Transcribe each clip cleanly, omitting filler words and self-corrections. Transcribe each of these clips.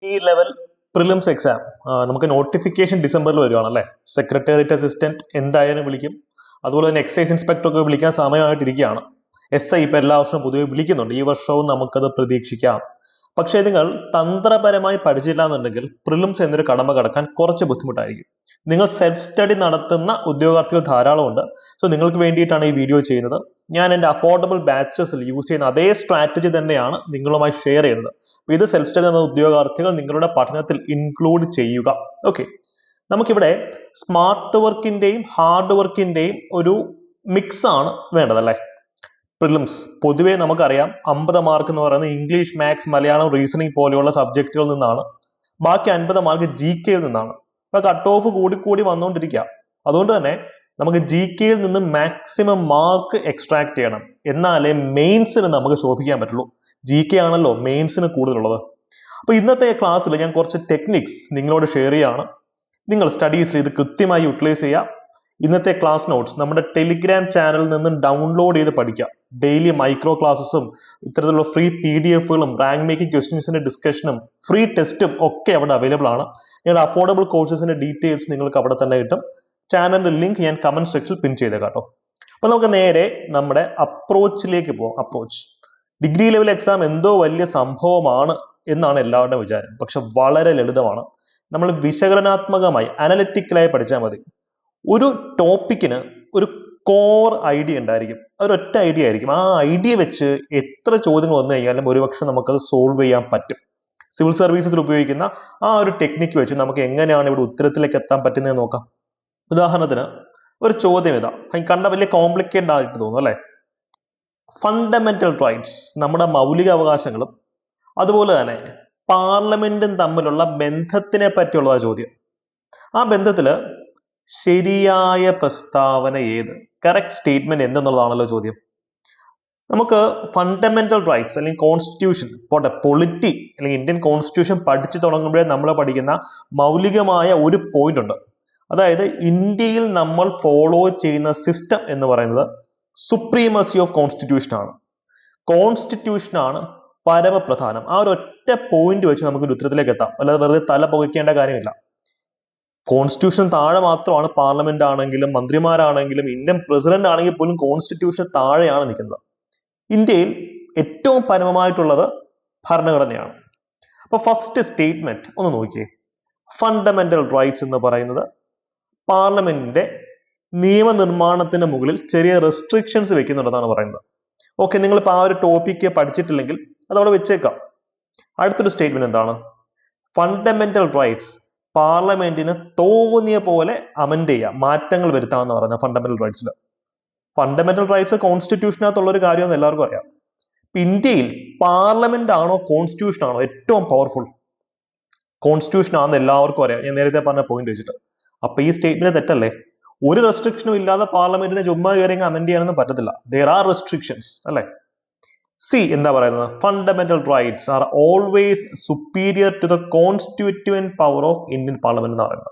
ഈ level prelims exam നമുക്ക് notification ഡിസംബറിൽ വരുവാണല്ലേ. സെക്രട്ടേറിയറ്റ് അസിസ്റ്റന്റ് എന്തായാലും വിളിക്കും. അതുപോലെ തന്നെ എക്സൈസ് ഇൻസ്പെക്ടർ ഒക്കെ വിളിക്കാൻ സമയമായിട്ടിരിക്കുകയാണ്. SI ഇപ്പൊ എല്ലാ വർഷവും പൊതുവെ വിളിക്കുന്നുണ്ട്. ഈ വർഷവും നമുക്കത് പ്രതീക്ഷിക്കാം. പക്ഷേ നിങ്ങൾ തന്ത്രപരമായി പഠിച്ചില്ല എന്നുണ്ടെങ്കിൽ പ്രിലിംസ് എന്നൊരു കടമ കടക്കാൻ കുറച്ച് ബുദ്ധിമുട്ടായിരിക്കും. നിങ്ങൾ സെൽഫ് സ്റ്റഡി നടത്തുന്ന ഉദ്യോഗാർത്ഥികൾ ധാരാളമുണ്ട്. സോ നിങ്ങൾക്ക് വേണ്ടിയിട്ടാണ് ഈ വീഡിയോ ചെയ്യുന്നത്. ഞാൻ എൻ്റെ അഫോർഡബിൾ ബാച്ചസിൽ യൂസ് ചെയ്യുന്ന അതേ സ്ട്രാറ്റജി തന്നെയാണ് നിങ്ങളുമായി ഷെയർ ചെയ്യുന്നത്. ഇത് സെൽഫ് സ്റ്റഡി എന്ന ഉദ്യോഗാർത്ഥികൾ നിങ്ങളുടെ പഠനത്തിൽ ഇൻക്ലൂഡ് ചെയ്യുക. ഓക്കെ, നമുക്കിവിടെ സ്മാർട്ട് വർക്കിന്റെയും ഹാർഡ് വർക്കിന്റെയും ഒരു മിക്സ് ആണ് വേണ്ടതല്ലേ. പ്രിലിംസ് പൊതുവെ നമുക്കറിയാം 50 മാർക്ക് എന്ന് പറയുന്നത് ഇംഗ്ലീഷ്, മാത്സ്, മലയാളം, റീസണിങ് പോലെയുള്ള സബ്ജക്റ്റുകളിൽ നിന്നാണ്. ബാക്കി 50 മാർക്ക് GK യിൽ നിന്നാണ്. അപ്പൊ കട്ട് ഓഫ് കൂടി വന്നുകൊണ്ടിരിക്കുക. അതുകൊണ്ട് തന്നെ നമുക്ക് GK യിൽ നിന്ന് മാക്സിമം മാർക്ക് എക്സ്ട്രാക്ട് ചെയ്യണം. എന്നാലേ മെയിൻസിന് നമുക്ക് ശോഭിക്കാൻ പറ്റുള്ളൂ. GK ആണല്ലോ മെയിൻസിന് കൂടുതലുള്ളത്. അപ്പൊ ഇന്നത്തെ ക്ലാസ്സിൽ ഞാൻ കുറച്ച് ടെക്നിക്സ് നിങ്ങളോട് ഷെയർ ചെയ്യാണ്. നിങ്ങൾ സ്റ്റഡീസിൽ ഇത് കൃത്യമായി യൂട്ടിലൈസ് ചെയ്യുക. ഇന്നത്തെ ക്ലാസ് നോട്ട്സ് നമ്മുടെ ടെലിഗ്രാം ചാനലിൽ നിന്നും ഡൗൺലോഡ് ചെയ്ത് പഠിക്കാം. ഡെയിലി മൈക്രോ ക്ലാസ്സസും ഇത്തരത്തിലുള്ള ഫ്രീ PDF-കളും റാങ്ക് മേക്കിംഗ് ക്വസ്റ്റ്യൻസിന്റെ ഡിസ്കഷനും ഫ്രീ ടെസ്റ്റും ഒക്കെ അവിടെ അവൈലബിൾ ആണ്. ഞങ്ങളുടെ അഫോർഡബിൾ കോഴ്സസിന്റെ ഡീറ്റെയിൽസ് നിങ്ങൾക്ക് അവിടെ തന്നെ കിട്ടും. ചാനലിന്റെ ലിങ്ക് ഞാൻ കമന്റ് സെക്ഷനിൽ പിൻ ചെയ്തേക്കാം കേട്ടോ. അപ്പൊ നമുക്ക് നേരെ നമ്മുടെ അപ്രോച്ചിലേക്ക് പോകാം. അപ്രോച്ച് ഡിഗ്രി ലെവൽ എക്സാം എന്തോ വലിയ സംഭവമാണ് എന്നാണ് എല്ലാവരുടെയും വിചാരം. പക്ഷെ വളരെ ലളിതമാണ്. നമ്മൾ വിശകലനാത്മകമായി അനലിറ്റിക്കലായി പഠിച്ചാൽ മതി. ഒരു ടോപ്പിക്കിന് ഒരു കോർ ഐഡിയ ഉണ്ടായിരിക്കും. അതൊരൊറ്റ ഐഡിയ ആയിരിക്കും. ആ ഐഡിയ വെച്ച് എത്ര ചോദ്യങ്ങൾ വന്നു കഴിഞ്ഞാലും ഒരുപക്ഷെ നമുക്കത് സോൾവ് ചെയ്യാൻ പറ്റും. സിവിൽ സർവീസസിൽ ഉപയോഗിക്കുന്ന ആ ഒരു ടെക്നിക്ക് വെച്ച് നമുക്ക് എങ്ങനെയാണ് ഇവിടെ ഉത്തരത്തിലേക്ക് എത്താൻ പറ്റുന്നത് നോക്കാം. ഉദാഹരണത്തിന് ഒരു ചോദ്യം ഇതാ, കണ്ട വലിയ കോംപ്ലിക്കേറ്റഡ് ആയിട്ട് തോന്നും അല്ലെ. ഫണ്ടമെന്റൽ റൈറ്റ്സ്, നമ്മുടെ മൗലിക അവകാശങ്ങളും അതുപോലെ തന്നെ പാർലമെന്റും തമ്മിലുള്ള ബന്ധത്തിനെ പറ്റിയുള്ള ചോദ്യം. ആ ബന്ധത്തില് ശരിയായ പ്രസ്താവന ഏത്, കറക്റ്റ് സ്റ്റേറ്റ്മെന്റ് എന്തെന്നുള്ളതാണല്ലോ ചോദ്യം. നമുക്ക് ഫണ്ടമെന്റൽ റൈറ്റ്സ് അല്ലെങ്കിൽ കോൺസ്റ്റിറ്റ്യൂഷൻ, പൊളിറ്റി അല്ലെങ്കിൽ ഇന്ത്യൻ കോൺസ്റ്റിറ്റ്യൂഷൻ പഠിച്ചു തുടങ്ങുമ്പോഴേ നമ്മൾ പഠിക്കുന്ന മൗലികമായ ഒരു പോയിന്റ് ഉണ്ട്. അതായത് ഇന്ത്യയിൽ നമ്മൾ ഫോളോ ചെയ്യുന്ന സിസ്റ്റം എന്ന് പറയുന്നത് സുപ്രീമസി ഓഫ് കോൺസ്റ്റിറ്റ്യൂഷൻ ആണ്. കോൺസ്റ്റിറ്റ്യൂഷൻ ആണ് പരമപ്രധാനം. ആ ഒരു ഒറ്റ പോയിന്റ് വെച്ച് നമുക്ക് ഒരു ഉത്തരത്തിലേക്ക് എത്താം. അല്ലാതെ വെറുതെ തല പുകയ്ക്കേണ്ട കാര്യമില്ല. കോൺസ്റ്റിറ്റ്യൂഷൻ താഴെ മാത്രമാണ് പാർലമെന്റ് ആണെങ്കിലും മന്ത്രിമാരാണെങ്കിലും ഇന്ത്യൻ പ്രസിഡന്റ് ആണെങ്കിൽ പോലും കോൺസ്റ്റിറ്റ്യൂഷൻ താഴെയാണ് നിൽക്കുന്നത്. ഇന്ത്യയിൽ ഏറ്റവും പരമമായിട്ടുള്ളത് ഭരണഘടനയാണ്. അപ്പൊ ഫസ്റ്റ് സ്റ്റേറ്റ്മെന്റ് ഒന്ന് നോക്കിയേ. ഫണ്ടമെന്റൽ റൈറ്റ്സ് എന്ന് പറയുന്നത് പാർലമെന്റിന്റെ നിയമനിർമ്മാണത്തിന് മുകളിൽ ചെറിയ റെസ്ട്രിക്ഷൻസ് വെക്കുന്നുണ്ടെന്നാണ് പറയുന്നത്. ഓക്കെ, നിങ്ങളിപ്പോൾ ആ ഒരു ടോപ്പിക്ക് പഠിച്ചിട്ടില്ലെങ്കിൽ അതവിടെ വെച്ചേക്കാം. അടുത്തൊരു സ്റ്റേറ്റ്മെന്റ് എന്താണ്? ഫണ്ടമെന്റൽ റൈറ്റ്സ് പാർലമെന്റിന് തോന്നിയ പോലെ അമെൻഡ് ചെയ്യാം, മാറ്റങ്ങൾ വരുത്താമെന്ന് പറയുന്നത് ഫണ്ടമെന്റൽ റൈറ്റ്സിൽ. ഫണ്ടമെന്റൽ റൈറ്റ്സ് കോൺസ്റ്റിറ്റ്യൂഷനകത്തുള്ള ഒരു കാര്യമെന്ന് എല്ലാവർക്കും അറിയാം. ഇന്ത്യയിൽ പാർലമെന്റ് ആണോ കോൺസ്റ്റിറ്റ്യൂഷൻ ആണോ ഏറ്റവും പവർഫുൾ? കോൺസ്റ്റിറ്റ്യൂഷൻ ആണെന്ന് എല്ലാവർക്കും അറിയാം, ഞാൻ നേരത്തെ പറഞ്ഞ പോയിന്റ് വെച്ചിട്ട്. അപ്പൊ ഈ സ്റ്റേറ്റ്മെന്റ് തെറ്റല്ലേ? ഒരു റെസ്ട്രിക്ഷനും ഇല്ലാതെ പാർലമെന്റിനെ ചുമ്മാ കയറി അമെൻഡ് ചെയ്യാനൊന്നും പറ്റത്തില്ല. ദർ ആർ റെസ്ട്രിക്ഷൻസ് അല്ലെ. സി എന്താ പറയുന്നത്? Fundamental rights are always superior to the constituent power of Indian parliament എന്ന് പറയുന്നത്.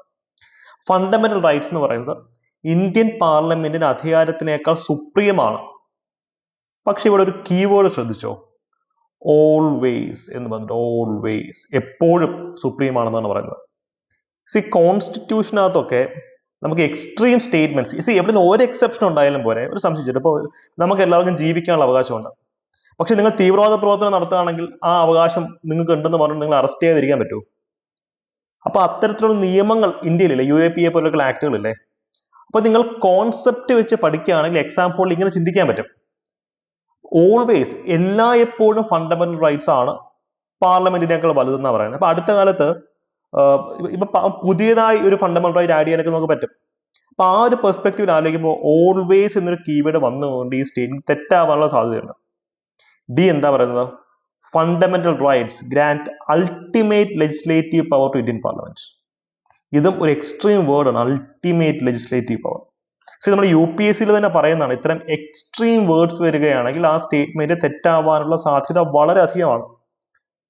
ഫണ്ടമെന്റൽ റൈറ്റ്സ് എന്ന് പറയുന്നത് ഇന്ത്യൻ പാർലമെന്റിന്റെ അധികാരത്തിനേക്കാൾ സുപ്രീമാണ്. പക്ഷെ ഇവിടെ ഒരു കീവേഡ് ശ്രദ്ധിച്ചോ, ഓൾവേസ് എന്ന് പറഞ്ഞിട്ട്. ഓൾവേസ്, എപ്പോഴും സുപ്രീം ആണെന്നാണ് പറയുന്നത്. സി കോൺസ്റ്റിറ്റ്യൂഷനകത്തൊക്കെ നമുക്ക് എക്സ്ട്രീം സ്റ്റേറ്റ്മെന്റ്സ്, എവിടെ ഒരു എക്സെപ്ഷൻ ഉണ്ടായാലും പോരെ. ഒരു സംശയിച്ചിട്ട് ഇപ്പോൾ നമുക്ക് എല്ലാവർക്കും ജീവിക്കാനുള്ള അവകാശമുണ്ട്. പക്ഷെ നിങ്ങൾ തീവ്രവാദ പ്രവർത്തനം നടത്തുകയാണെങ്കിൽ ആ അവകാശം നിങ്ങൾക്ക് ഉണ്ടെന്ന് പറഞ്ഞ് നിങ്ങൾ അറസ്റ്റ് ചെയ്യാതിരിക്കാൻ പറ്റുമോ? അപ്പൊ അത്തരത്തിലുള്ള നിയമങ്ങൾ ഇന്ത്യയിലില്ലേ, UAPA പോലുള്ള ആക്ടുകളില്ലേ. അപ്പൊ നിങ്ങൾ കോൺസെപ്റ്റ് വെച്ച് പഠിക്കുകയാണെങ്കിൽ എക്സാം ഹോളിൽ ഇങ്ങനെ ചിന്തിക്കാൻ പറ്റും. ഓൾവേസ്, എപ്പോഴും ഫണ്ടമെന്റൽ റൈറ്റ്സ് ആണ് പാർലമെന്റിനേക്കാൾ വലുതെന്നാണ് പറയുന്നത്. അപ്പൊ അടുത്ത കാലത്ത് ഇപ്പൊ പുതിയതായി ഒരു ഫണ്ടമെന്റൽ റൈറ്റ് ആഡ് ചെയ്യാനൊക്കെ നമുക്ക് പറ്റും. അപ്പൊ ആ ഒരു പെർസ്പെക്റ്റീവിൽ ആലോചിക്കുമ്പോൾ ഓൾവേസ് എന്നൊരു കീവേഡ് വന്നുകൊണ്ട് ഈ സ്റ്റേറ്റ്മെന്റ് തെറ്റാവാനുള്ള സാധ്യതയുണ്ട്. ഡി എന്താ പറയുന്നത്? Fundamental rights grant ultimate legislative power to Indian parliament. ഇതും ഒരു എക്സ്ട്രീം വേർഡ് ആണ്, അൾട്ടിമേറ്റ് ലെജിസ്ലേറ്റീവ് പവർ. നമ്മുടെ UPSC തന്നെ പറയുന്നതാണ്, ഇത്തരം എക്സ്ട്രീം വേർഡ്സ് വരികയാണെങ്കിൽ ആ സ്റ്റേറ്റ്മെന്റ് തെറ്റാവാനുള്ള സാധ്യത വളരെ അധികമാണ്.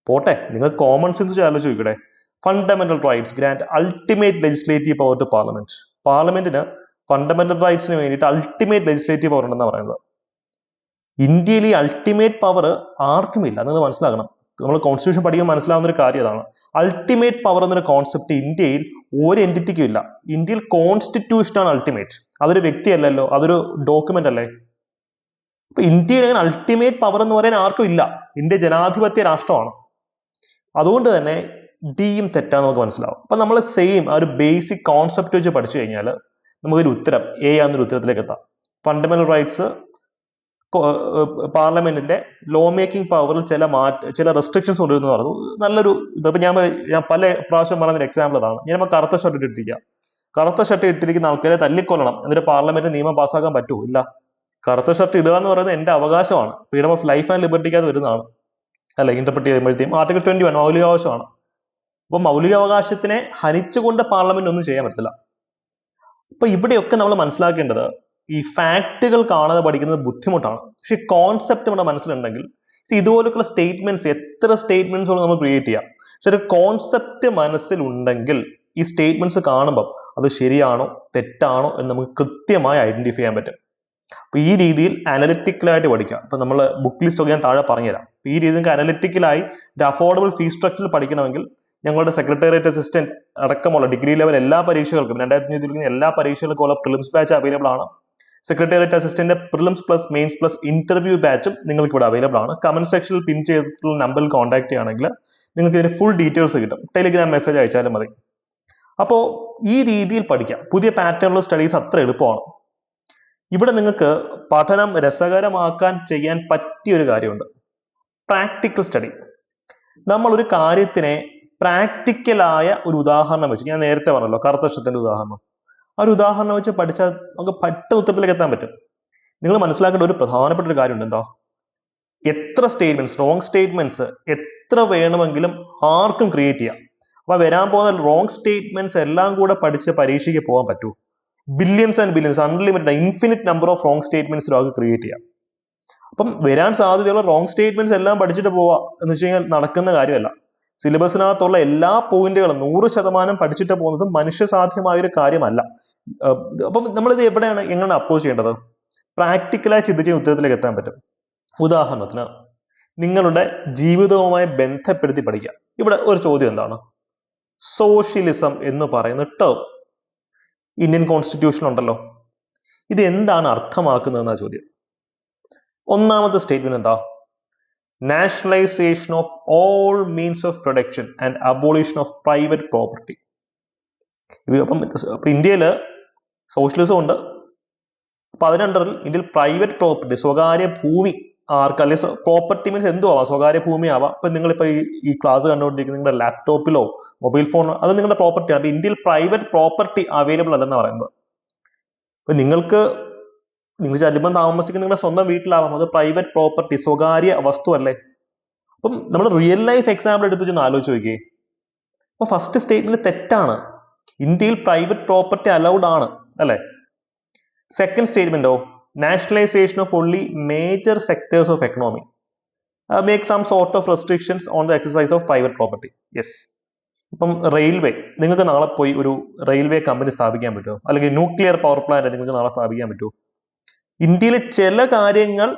പോട്ടെ, നിങ്ങൾ കോമൺ സെൻസ് ആലോചിച്ച് ചോദിക്കട്ടെ. Fundamental rights grant ultimate legislative power to parliament. പാർലമെന്റിന് ഫണ്ടമെന്റൽ റൈറ്റ്സിന് വേണ്ടിയിട്ട് അൾട്ടിമേറ്റ് ലെജിസ്ലേറ്റീവ് പവർ ഉണ്ടെന്നാണ് പറയുന്നത്. ഇന്ത്യയിൽ ഈ അൾട്ടിമേറ്റ് പവർ ആർക്കുമില്ല, നിങ്ങൾ മനസ്സിലാക്കണം. നമ്മൾ കോൺസ്റ്റിറ്റ്യൂഷൻ പഠിക്കുമ്പോൾ മനസ്സിലാവുന്ന ഒരു കാര്യം അതാണ്. അൾട്ടിമേറ്റ് പവർ എന്നൊരു കോൺസെപ്റ്റ് ഇന്ത്യയിൽ ഒരു എൻറ്റിറ്റിക്കും ഇല്ല. ഇന്ത്യയിൽ കോൺസ്റ്റിറ്റ്യൂഷൻ ആണ് അൾട്ടിമേറ്റ്. അതൊരു വ്യക്തിയല്ലല്ലോ, അതൊരു ഡോക്യുമെന്റ് അല്ലേ. അപ്പൊ ഇന്ത്യയിൽ അങ്ങനെ അൾട്ടിമേറ്റ് പവർ എന്ന് പറയാൻ ആർക്കും ഇല്ല. ഇന്ത്യ ജനാധിപത്യ രാഷ്ട്രമാണ്. അതുകൊണ്ട് തന്നെ ഡിയും തെറ്റാന്ന് നമുക്ക് മനസ്സിലാവും. അപ്പൊ നമ്മൾ സെയിം ആ ഒരു ബേസിക് കോൺസെപ്റ്റ് വെച്ച് പഠിച്ചു കഴിഞ്ഞാൽ നമുക്കൊരു ഉത്തരം എ ആണെന്നൊരു ഉത്തരത്തിലേക്ക് എത്താം. ഫണ്ടമെന്റൽ റൈറ്റ്സ്, പാർലമെന്റിന്റെ ലോ മേക്കിംഗ് പവറിൽ ചില റെസ്ട്രിക്ഷൻസ് കൊണ്ടുവരുന്നു പറഞ്ഞു. നല്ലൊരു ഇതിപ്പോ ഞാൻ പല പ്രാവശ്യം പറഞ്ഞൊരു എക്സാമ്പിൾ അതാണ്. ഞാനിപ്പോ കറുത്ത ഷർട്ട് ഇട്ടിരിക്കുക. കറുത്ത ഷർട്ട് ഇട്ടിരിക്കുന്ന ആൾക്കാരെ തല്ലിക്കൊല്ലണം എന്നിട്ട് പാർലമെന്റ് നിയമം പാസ്സാക്കാൻ പറ്റുമോ? ഇല്ല. കറുത്ത ഷർട്ട് ഇടുക എന്ന് പറയുന്നത് എന്റെ അവകാശമാണ്. ഫ്രീഡം ഓഫ് ലൈഫ് ആൻഡ് ലിബർട്ടിക്കകത്ത് വരുന്നതാണ്, അല്ലെ? ഇന്റർപ്രറ്റ് ചെയ്യുമ്പോഴത്തേക്കും ആർട്ടിക്കിൾ 21 മൗലികാവകാശമാണ്. അപ്പൊ മൗലികാവകാശത്തിനെ ഹനിച്ചുകൊണ്ട് പാർലമെന്റ് ഒന്നും ചെയ്യാൻ പറ്റില്ല. അപ്പൊ ഇവിടെയൊക്കെ നമ്മൾ മനസ്സിലാക്കേണ്ടത് ഈ ഫാക്ടുകൾ കാണാതെ പഠിക്കുന്നത് ബുദ്ധിമുട്ടാണ്. പക്ഷെ കോൺസെപ്റ്റ് നമ്മുടെ മനസ്സിലുണ്ടെങ്കിൽ ഇതുപോലുള്ള സ്റ്റേറ്റ്മെന്റ്സ്, എത്ര സ്റ്റേറ്റ്മെന്റ്സ് നമ്മൾ ക്രിയേറ്റ് ചെയ്യാം. പക്ഷെ ഒരു കോൺസെപ്റ്റ് മനസ്സിലുണ്ടെങ്കിൽ ഈ സ്റ്റേറ്റ്മെന്റ്സ് കാണുമ്പോൾ അത് ശരിയാണോ തെറ്റാണോ എന്ന് നമുക്ക് കൃത്യമായി ഐഡന്റിഫൈ ചെയ്യാൻ പറ്റും. അപ്പൊ ഈ രീതിയിൽ അനലിറ്റിക്കലായിട്ട് പഠിക്കാം. അപ്പൊ നമ്മൾ ബുക്ക് ലിസ്റ്റ് ഒക്കെ ഞാൻ താഴെ പറഞ്ഞുതരാം. ഈ രീതിയിൽ നിങ്ങൾക്ക് അനലിറ്റിക്കലായി ഒരു അഫോർഡബിൾ ഫീസ് സ്ട്രക്ചറിൽ പഠിക്കണമെങ്കിൽ ഞങ്ങളുടെ സെക്രട്ടേറിയറ്റ് അസിസ്റ്റന്റ് അടക്കമുള്ള ഡിഗ്രി ലെവൽ എല്ലാ പരീക്ഷകൾക്കും 2025 എല്ലാ പരീക്ഷകൾക്കും ഉള്ള പ്രിലിംസ് ബാച്ച് അവൈലബിൾ ആണ്. Secretariat assistant prelims plus mains plus interview ബാച്ചും നിങ്ങൾക്ക് ഇവിടെ അവൈലബിൾ ആണ്. കമന്റ് സെക്ഷനിൽ പിൻ ചെയ്തിട്ടുള്ള നമ്പറിൽ കോൺടാക്ട് ചെയ്യുകയാണെങ്കിൽ നിങ്ങൾക്ക് ഇതിന്റെ ഫുൾ ഡീറ്റെയിൽസ് കിട്ടും. ടെലിഗ്രാം മെസ്സേജ് അയച്ചാലും മതി. അപ്പോൾ ഈ രീതിയിൽ പഠിക്കാം. പുതിയ പാറ്റേണിലുള്ള സ്റ്റഡീസ് അത്ര എളുപ്പമാണ്. ഇവിടെ നിങ്ങൾക്ക് പഠനം രസകരമാക്കാൻ ചെയ്യാൻ പറ്റിയ ഒരു കാര്യമുണ്ട്, പ്രാക്ടിക്കൽ സ്റ്റഡി. നമ്മൾ ഒരു കാര്യത്തിനെ പ്രാക്ടിക്കലായ ഒരു ഉദാഹരണം വെച്ച്, ഞാൻ നേരത്തെ പറഞ്ഞല്ലോ കറുത്ത ഷർട്ടിന്റെ ഉദാഹരണം, ആ ഒരു ഉദാഹരണം വെച്ച് പഠിച്ചാൽ നമുക്ക് പെട്ടെന്ന് ഉത്തരത്തിലേക്ക് എത്താൻ പറ്റും. നിങ്ങൾ മനസ്സിലാക്കേണ്ട ഒരു പ്രധാനപ്പെട്ട ഒരു കാര്യമുണ്ട്. എന്താ? എത്ര സ്റ്റേറ്റ്മെന്റ്സ്, റോങ് സ്റ്റേറ്റ്മെന്റ്സ് എത്ര വേണമെങ്കിലും ആർക്കും ക്രിയേറ്റ് ചെയ്യാം. അപ്പൊ വരാൻ പോകുന്ന റോങ് സ്റ്റേറ്റ്മെന്റ്സ് എല്ലാം കൂടെ പഠിച്ച് പരീക്ഷയ്ക്ക് പോകാൻ പറ്റൂ? Billions and billions, unlimited infinite number of wrong statements ഒരാൾക്ക് ക്രിയേറ്റ് ചെയ്യാം. അപ്പം വരാൻ സാധ്യതയുള്ള റോങ് സ്റ്റേറ്റ്മെന്റ്സ് എല്ലാം പഠിച്ചിട്ട് പോവാ എന്ന് വെച്ച് കഴിഞ്ഞാൽ നടക്കുന്ന കാര്യമല്ല. സിലബസിനകത്തുള്ള എല്ലാ പോയിന്റുകളും 100% പഠിച്ചിട്ട് പോകുന്നത് മനുഷ്യസാധ്യമായ ഒരു കാര്യമല്ല. അപ്പം നമ്മളിത് എങ്ങനെ അപ്രോച്ച് ചെയ്യേണ്ടത്? പ്രാക്ടിക്കലായി ചിന്തിച്ച് ഉത്തരത്തിലേക്ക് എത്താൻ പറ്റും. ഉദാഹരണത്തിന് നിങ്ങളുടെ ജീവിതവുമായി ബന്ധപ്പെടുത്തി പഠിക്കുക. ഇവിടെ ഒരു ചോദ്യം എന്താണ്? സോഷ്യലിസം എന്ന് പറയുന്ന ടേം ഇന്ത്യൻ കോൺസ്റ്റിറ്റ്യൂഷൻ ഉണ്ടല്ലോ, ഇത് എന്താണ് അർത്ഥമാക്കുന്നതെന്നാ ചോദ്യം. ഒന്നാമത്തെ സ്റ്റേറ്റ്മെന്റ് എന്താ? Nationalisation of all means of production and abolition of private property. അപ്പം ഇന്ത്യയില് സോഷ്യലിസം ഉണ്ട്. അപ്പൊ അതിനണ്ടറിൽ ഇന്ത്യയിൽ പ്രൈവറ്റ് പ്രോപ്പർട്ടി, സ്വകാര്യ ഭൂമി ആർക്ക്, അല്ലെങ്കിൽ പ്രോപ്പർട്ടി മീൻസ് എന്തും ആവാം, സ്വകാര്യ ഭൂമി ആവാം. ഇപ്പൊ നിങ്ങളിപ്പോ ഈ ക്ലാസ് കണ്ടുകൊണ്ടിരിക്കുന്ന നിങ്ങളുടെ ലാപ്ടോപ്പിലോ മൊബൈൽ ഫോണോ അത് നിങ്ങളുടെ പ്രോപ്പർട്ടിയാണ്. അപ്പൊ ഇന്ത്യയിൽ പ്രൈവറ്റ് പ്രോപ്പർട്ടി അവൈലബിൾ അല്ലെന്നാണ് പറയുന്നത്. അപ്പൊ നിങ്ങൾ ചിലപ്പം താമസിക്കുന്ന നിങ്ങളുടെ സ്വന്തം വീട്ടിലാവാം, അത് പ്രൈവറ്റ് പ്രോപ്പർട്ടി, സ്വകാര്യ വസ്തു അല്ലേ. അപ്പം നമ്മൾ റിയൽ ലൈഫ് എക്സാമ്പിൾ എടുത്ത് വെച്ചൊന്ന് ആലോചിച്ച് നോക്കിയേ. അപ്പൊ ഫസ്റ്റ് സ്റ്റേറ്റ്മെന്റ് തെറ്റാണ്. ഇന്ത്യയിൽ പ്രൈവറ്റ് പ്രോപ്പർട്ടി അലൗഡ് ആണ്, അല്ലെ? സെക്കൻഡ് സ്റ്റേറ്റ്മെന്റോ, nationalisation of only major sectors of economy make some sort of restrictions on the exercise of private property. Yes. ഇപ്പം റെയിൽവേ, നിങ്ങൾക്ക് നാളെ പോയി ഒരു റെയിൽവേ കമ്പനി സ്ഥാപിക്കാൻ പറ്റുമോ? അല്ലെങ്കിൽ ന്യൂക്ലിയർ പവർ പ്ലാന്റ് നിങ്ങൾക്ക് നാളെ സ്ഥാപിക്കാൻ പറ്റുമോ? ഇന്ത്യയിലെ ചില കാര്യങ്ങൾ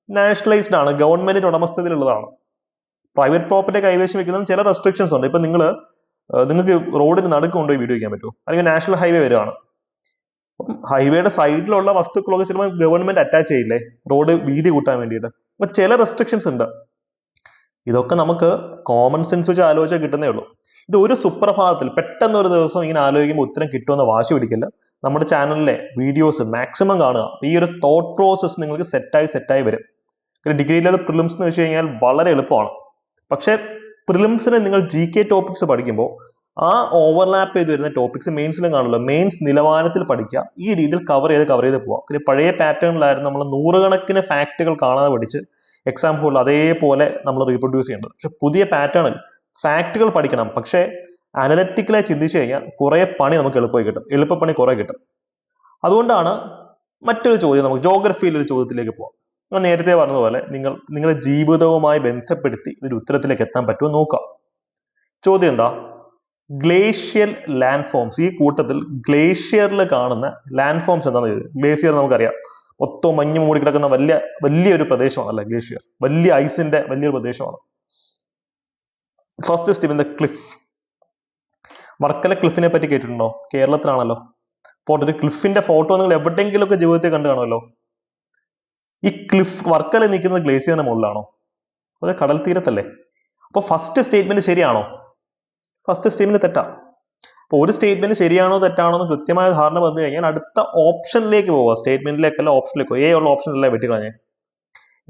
നാഷണലൈസ്ഡ് ആണ്, ഗവൺമെന്റിന്റെ ഉടമസ്ഥതയിലുള്ളതാണ്. പ്രൈവറ്റ് പ്രോപ്പർട്ടി കൈവശം വെക്കുന്നതിന് ചില റെസ്ട്രിക്ഷൻസ് ഉണ്ട്. ഇപ്പൊ നിങ്ങൾക്ക് റോഡിന് നടുക്ക് കൊണ്ടുപോയി വീഡിയോ വയ്ക്കാൻ പറ്റുമോ? അല്ലെങ്കിൽ നാഷണൽ ഹൈവേ വരികയാണ്, ഹൈവേയുടെ സൈഡിലുള്ള വസ്തുക്കളൊക്കെ ചിലപ്പോൾ ഗവൺമെന്റ് അറ്റാച്ച് ചെയ്യില്ലേ, റോഡ് വീതി കൂട്ടാൻ വേണ്ടിയിട്ട്. അപ്പൊ ചില റെസ്ട്രിക്ഷൻസ് ഉണ്ട്. ഇതൊക്കെ നമുക്ക് കോമൺ സെൻസ് വെച്ച് ആലോചിച്ചാൽ കിട്ടുന്നേ ഉള്ളൂ. ഇത് ഒരു സുപ്രഭാതത്തിൽ പെട്ടെന്ന് ഒരു ദിവസം ഇങ്ങനെ ആലോചിക്കുമ്പോൾ ഉത്തരം കിട്ടുമെന്ന് വാശി പിടിക്കില്ല. നമ്മുടെ ചാനലിലെ വീഡിയോസ് മാക്സിമം കാണുക. ഈ ഒരു തോട്ട് പ്രോസസ് നിങ്ങൾക്ക് സെറ്റായി വരും. ഡിഗ്രി ലെവൽ പ്രിലിംസ് എന്ന് വെച്ച് കഴിഞ്ഞാൽ വളരെ എളുപ്പമാണ്. പക്ഷെ പ്രിലിംസിന് നിങ്ങൾ GK ടോപ്പിക്സ് പഠിക്കുമ്പോൾ ആ ഓവർലാപ്പ് ചെയ്ത് വരുന്ന ടോപ്പിക്സ് മെയിൻസിലും കാണുമല്ലോ. മെയിൻസ് നിലവാരത്തിൽ പഠിക്കുക. ഈ രീതിയിൽ കവർ ചെയ്ത് പോവാം. പഴയ പാറ്റേണിലായിരുന്നു നമ്മൾ 100 ഫാക്ടുകൾ കാണാതെ പഠിച്ച് എക്സാം ഹോളിൽ അതേപോലെ നമ്മൾ റീപ്രൊഡ്യൂസ് ചെയ്യേണ്ടത്. പക്ഷെ പുതിയ പാറ്റേണിൽ ഫാക്ടുകൾ പഠിക്കണം, പക്ഷേ അനലറ്റിക്കലായി ചിന്തിച്ചു കഴിഞ്ഞാൽ കുറെ പണി നമുക്ക് എളുപ്പപ്പണി കുറെ കിട്ടും. അതുകൊണ്ടാണ് മറ്റൊരു ചോദ്യം, നമുക്ക് ജോഗ്രഫിയിൽ ഒരു ചോദ്യത്തിലേക്ക് പോവാം. ഞാൻ നേരത്തെ പറഞ്ഞതുപോലെ നിങ്ങളുടെ ജീവിതവുമായി ബന്ധപ്പെടുത്തി ഒരു ഉത്തരത്തിലേക്ക് എത്താൻ പറ്റുമോ നോക്കാം. ചോദ്യം എന്താ? ഗ്ലേഷ്യൽ ലാൻഡ് ഫോംസ്, ഈ കൂട്ടത്തിൽ ഗ്ലേഷ്യറിൽ കാണുന്ന ലാൻഡ് ഫോംസ് എന്താണെന്ന് ചോദിച്ചത്. ഗ്ലേഷ്യർ നമുക്കറിയാം, മൊത്തം മഞ്ഞ് മൂടി കിടക്കുന്ന വലിയൊരു പ്രദേശമാണ്, അല്ലെ? ഗ്ലേഷ്യർ വലിയ ഐസിന്റെ വലിയൊരു പ്രദേശമാണ്. First step cliff. വർക്കല ക്ലിഫിനെ പറ്റി കേട്ടിട്ടുണ്ടോ? കേരളത്തിലാണല്ലോ. അപ്പോൾ ഒരു ക്ലിഫിന്റെ ഫോട്ടോ നിങ്ങൾ എവിടെയെങ്കിലുമൊക്കെ ജീവിതത്തിൽ കണ്ടു കാണുമല്ലോ. ഈ ക്ലിഫ് വർക്കല നിൽക്കുന്നത് ഗ്ലേസിയറിന്റെ മുകളിലാണോ? അത് കടൽ തീരത്തല്ലേ? അപ്പോൾ ഫസ്റ്റ് സ്റ്റേറ്റ്മെന്റ് ശരിയാണോ? ഫസ്റ്റ് സ്റ്റേറ്റ്മെന്റ് തെറ്റാ. അപ്പോൾ ഒരു സ്റ്റേറ്റ്മെന്റ് ശരിയാണോ തെറ്റാണോ എന്ന് കൃത്യമായ ധാരണ വന്നു കഴിഞ്ഞാൽ അടുത്ത ഓപ്ഷനിലേക്ക് പോവുക. സ്റ്റേറ്റ്മെന്റിലേക്കല്ല, ഓപ്ഷനിലേക്ക് പോകുക. ഉള്ള ഓപ്ഷനല്ല വെട്ടിക്കളഞ്ഞേ.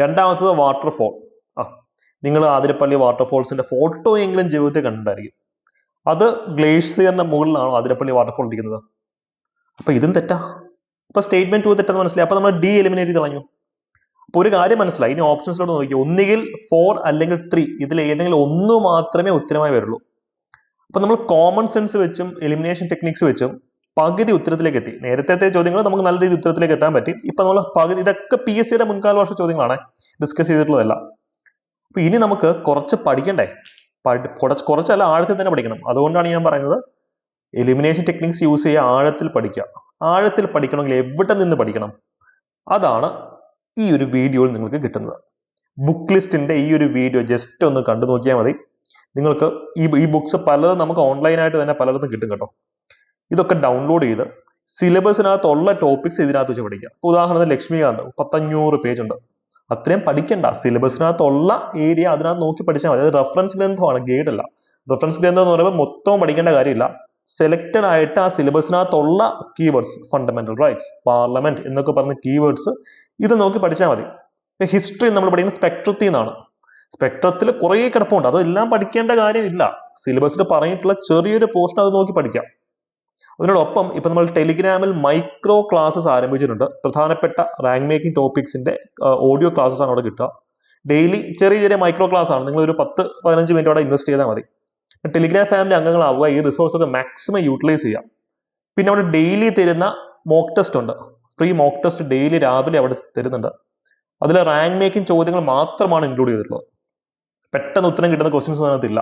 രണ്ടാമത്തത് വാട്ടർഫോൾ. നിങ്ങൾ ആതിരപ്പള്ളി വാട്ടർഫോൾസിന്റെ ഫോട്ടോ എങ്കിലും ജീവിതത്തിൽ കണ്ടിട്ടുണ്ടായിരിക്കും. അത് ഗ്ലേഷ്യറിന്റെ മുകളിലാണോ ആതിരപ്പള്ളി വാട്ടർഫോൾ ഇരിക്കുന്നത്? അപ്പൊ ഇതും തെറ്റാ. അപ്പൊ സ്റ്റേറ്റ്മെന്റ് 2 തെറ്റെന്ന് മനസ്സിലായി. അപ്പൊ നമ്മൾ ഡി എലിമിനേറ്റ് ചെയ്ത് കളഞ്ഞു. അപ്പൊ ഒരു കാര്യം മനസ്സിലായി. ഇനി ഓപ്ഷൻസിലോട്ട് നോക്കി, ഒന്നുകിൽ 4 അല്ലെങ്കിൽ 3, ഇതിൽ ഏതെങ്കിലും ഒന്ന് മാത്രമേ ഉത്തരമായി വരുള്ളൂ. അപ്പൊ നമ്മൾ കോമൺ സെൻസ് വെച്ചും എലിമിനേഷൻ ടെക്നിക്സ് വെച്ചും പകുതി ഉത്തരത്തിലേക്ക് എത്തി. നേരത്തെ ചോദ്യങ്ങൾ നമുക്ക് നല്ല രീതിയിൽ ഉത്തരത്തിലേക്ക് എത്താൻ പറ്റി. ഇപ്പൊ നമ്മൾ പകുതി, ഇതൊക്കെ PSCയുടെ മുൻകാല വർഷ ചോദ്യങ്ങളാണ്, ഡിസ്കസ് ചെയ്തിട്ടുള്ളതല്ല. അപ്പൊ ഇനി നമുക്ക് കുറച്ച് പഠിക്കണ്ടേ? കുറച്ചല്ല, ആഴത്തിൽ തന്നെ പഠിക്കണം. അതുകൊണ്ടാണ് ഞാൻ പറയുന്നത് എലിമിനേഷൻ ടെക്നിക്സ് യൂസ് ചെയ്യുക, ആഴത്തിൽ പഠിക്കുക. ആഴത്തിൽ പഠിക്കണമെങ്കിൽ എവിടെ നിന്ന് പഠിക്കണം? അതാണ് ഈ ഒരു വീഡിയോയിൽ നിങ്ങൾക്ക് കിട്ടുന്നത്. ബുക്ക് ലിസ്റ്റിന്റെ ഈ ഒരു വീഡിയോ ജസ്റ്റ് ഒന്ന് കണ്ടു നോക്കിയാൽ മതി. നിങ്ങൾക്ക് ഈ ബുക്സ് പലതും നമുക്ക് ഓൺലൈനായിട്ട് തന്നെ പലയിടത്തും കിട്ടും കേട്ടോ. ഇതൊക്കെ ഡൗൺലോഡ് ചെയ്ത് സിലബസിനകത്തുള്ള ടോപ്പിക്സ് ഇതിനകത്ത് വെച്ച് പഠിക്കാം. ഇപ്പോൾ ഉദാഹരണത്തിന് ലക്ഷ്മികാന്ത് 500 പേജ് ഉണ്ട്. അത്രയും പഠിക്കണ്ട. സിലബസിനകത്തുള്ള ഏരിയ അതിനകത്ത് നോക്കി പഠിച്ചാൽ മതി. അത് റെഫറൻസ് ഗ്രന്ഥമാണ്, ഗൈഡ് അല്ല. റെഫറൻസ് ഗ്രന്ഥം എന്ന് പറയുമ്പോൾ മൊത്തം പഠിക്കേണ്ട കാര്യമില്ല. സെലക്റ്റഡ് ആയിട്ട് ആ സിലബസിനകത്തുള്ള കീവേഡ്സ്, ഫണ്ടമെന്റൽ റൈറ്റ്സ്, പാർലമെന്റ് എന്നൊക്കെ പറഞ്ഞ കീവേഡ്സ് ഇത് നോക്കി പഠിച്ചാൽ മതി. ഹിസ്റ്ററി നമ്മൾ പഠിക്കുന്ന സ്പെക്ട്രത്തിൽ നിന്നാണ്. സ്പെക്ട്രത്തിൽ കുറേ കിടപ്പുണ്ട്, അതെല്ലാം പഠിക്കേണ്ട കാര്യമില്ല. സിലബസിൽ പറഞ്ഞിട്ടുള്ള ചെറിയൊരു പോർഷൻ അത് നോക്കി പഠിക്കാം. അതിനോടൊപ്പം ഇപ്പൊ നമ്മൾ ടെലിഗ്രാമിൽ മൈക്രോ ക്ലാസ്സസ് ആരംഭിച്ചിട്ടുണ്ട്. പ്രധാനപ്പെട്ട റാങ്ക് മേക്കിംഗ് ടോപ്പിക്സിന്റെ ഓഡിയോ ക്ലാസ്സസ് ആണ് അവിടെ കിട്ടുക. ഡെയിലി ചെറിയ മൈക്രോ ക്ലാസ് ആണ്. നിങ്ങൾ ഒരു 10-15 മിനിറ്റ് അവിടെ ഇൻവെസ്റ്റ് ചെയ്താൽ മതി. ടെലിഗ്രാം ഫാമിലി അംഗങ്ങളാവുക, ഈ റിസോഴ്സ് ഒക്കെ മാക്സിമം യൂട്ടിലൈസ് ചെയ്യാം. പിന്നെ അവിടെ ഡെയിലി തരുന്ന മോക്ക് ടെസ്റ്റ് ഉണ്ട്. ഫ്രീ മോക്ക് ടെസ്റ്റ് ഡെയിലി രാവിലെ അവിടെ തരുന്നുണ്ട്. അതിൽ റാങ്ക് മേക്കിംഗ് ചോദ്യങ്ങൾ മാത്രമാണ് ഇൻക്ലൂഡ് ചെയ്തിട്ടുള്ളത്. പെട്ടെന്ന് ഉത്തരം കിട്ടുന്ന ക്വസ്റ്റ്യൻസ് അതിനകത്തില്ല.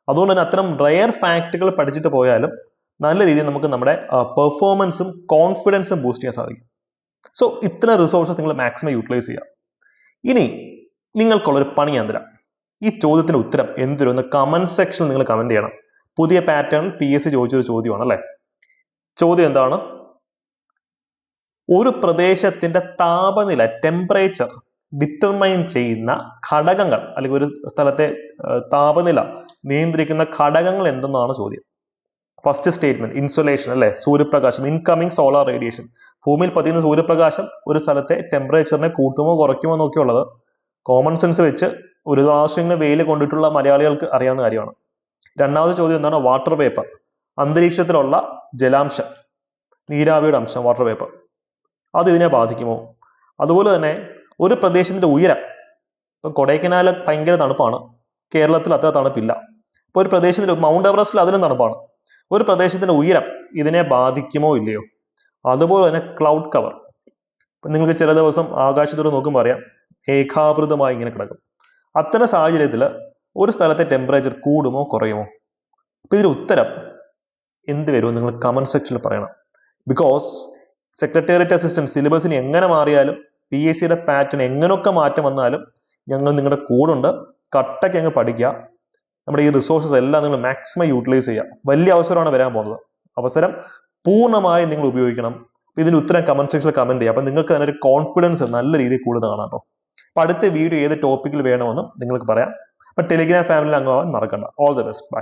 അതുകൊണ്ട് തന്നെ അത്തരം റയർ ഫാക്ടുകൾ പഠിച്ചിട്ട് പോയാലും നല്ല രീതിയിൽ നമുക്ക് നമ്മുടെ പെർഫോമൻസും കോൺഫിഡൻസും ബൂസ്റ്റ് ചെയ്യാൻ സാധിക്കും. സോ ഇത്തരം റിസോഴ്സസ് നിങ്ങൾ മാക്സിമം യൂട്ടിലൈസ് ചെയ്യുക. ഇനി നിങ്ങൾക്കുള്ളൊരു പണി ഞാൻ തരാം. ഈ ചോദ്യത്തിന് ഉത്തരം എന്തിരുന്ന് കമന്റ് സെക്ഷനിൽ നിങ്ങൾ കമന്റ് ചെയ്യണം. പുതിയ പാറ്റേണിൽ PSC ചോദിച്ചൊരു ചോദ്യമാണ് അല്ലെ. ചോദ്യം എന്താണ്? ഒരു പ്രദേശത്തിന്റെ താപനില, ടെമ്പറേച്ചർ ഡിറ്റർമൈൻ ചെയ്യുന്ന ഘടകങ്ങൾ, അല്ലെങ്കിൽ ഒരു സ്ഥലത്തെ താപനില നിയന്ത്രിക്കുന്ന ഘടകങ്ങൾ എന്തെന്നാണ് ചോദ്യം. ഫസ്റ്റ് സ്റ്റേറ്റ്മെന്റ് ഇൻസുലേഷൻ അല്ലെ, സൂര്യപ്രകാശം, ഇൻകമിങ് സോളാർ റേഡിയേഷൻ. ഭൂമിയിൽ പതിയുന്ന സൂര്യപ്രകാശം ഒരു സ്ഥലത്തെ ടെമ്പറേച്ചറിനെ കൂട്ടുമോ കുറയ്ക്കുമോ നോക്കിയുള്ളത് കോമൺ സെൻസ് വെച്ച് ഒരു പ്രാവശ്യം വെയിൽ കൊണ്ടിട്ടുള്ള മലയാളികൾക്ക് അറിയാവുന്ന കാര്യമാണ്. രണ്ടാമത്തെ ചോദ്യം എന്താണ്? വാട്ടർ വേപ്പർ, അന്തരീക്ഷത്തിലുള്ള ജലാംശം, നീരാവിയുടെ അംശം, വാട്ടർ വേപ്പർ, അത് ഇതിനെ ബാധിക്കുമോ? അതുപോലെ തന്നെ ഒരു പ്രദേശത്തിന്റെ ഉയരം, ഇപ്പം കൊടൈക്കനാൽ ഭയങ്കര തണുപ്പാണ്, കേരളത്തിൽ അത്ര തണുപ്പില്ല. ഇപ്പൊ ഒരു പ്രദേശത്തിന്റെ, മൗണ്ട് എവറസ്റ്റിൽ അതിലും തണുപ്പാണ്. ഒരു പ്രദേശത്തിന്റെ ഉയരം ഇതിനെ ബാധിക്കുമോ ഇല്ലയോ? അതുപോലെ തന്നെ ക്ലൗഡ് കവർ, നിങ്ങൾക്ക് ചില ദിവസം ആകാശത്തോട് നോക്കുമ്പോൾ അറിയാം ഏകാവൃതമായി ഇങ്ങനെ കിടക്കും. അത്തരം സാഹചര്യത്തിൽ ഒരു സ്ഥലത്തെ ടെമ്പറേച്ചർ കൂടുമോ കുറയുമോ? അപ്പൊ ഇതിന് ഉത്തരം എന്ത് വരുമോ നിങ്ങൾ കമന്റ് സെക്ഷനിൽ പറയണം. ബിക്കോസ് സെക്രട്ടേറിയറ്റ് അസിസ്റ്റന്റ് സിലബസിന് എങ്ങനെ മാറിയാലും PSCയുടെ പാറ്റേൺ എങ്ങനെയൊക്കെ മാറ്റം വന്നാലും ഞങ്ങൾ നിങ്ങളുടെ കൂടുണ്ട്. കട്ടയ്ക്ക് അങ്ങ് പഠിക്കുക. നമ്മുടെ ഈ റിസോഴ്സസ് എല്ലാം നിങ്ങൾ മാക്സിമം യൂട്ടിലൈസ് ചെയ്യുക. വലിയ അവസരമാണ് വരാൻ പോകുന്നത്. അവസരം പൂർണ്ണമായി നിങ്ങൾ ഉപയോഗിക്കണം. ഇതിന് ഉത്തരം കമന്റ് സെക്ഷനിൽ കമന്റ് ചെയ്യുക. അപ്പൊ നിങ്ങൾക്ക് തന്നെ ഒരു കോൺഫിഡൻസ് നല്ല രീതിയിൽ കൂടുതൽ കാണാം കേട്ടോ. അപ്പൊ അടുത്ത വീഡിയോ ഏത് ടോപ്പിക്കിൽ വേണമെന്നും നിങ്ങൾക്ക് പറയാം. അപ്പൊ ടെലിഗ്രാം ഫാമിലി അംഗമാവാൻ മറക്കണ്ട. All the best. ബൈ.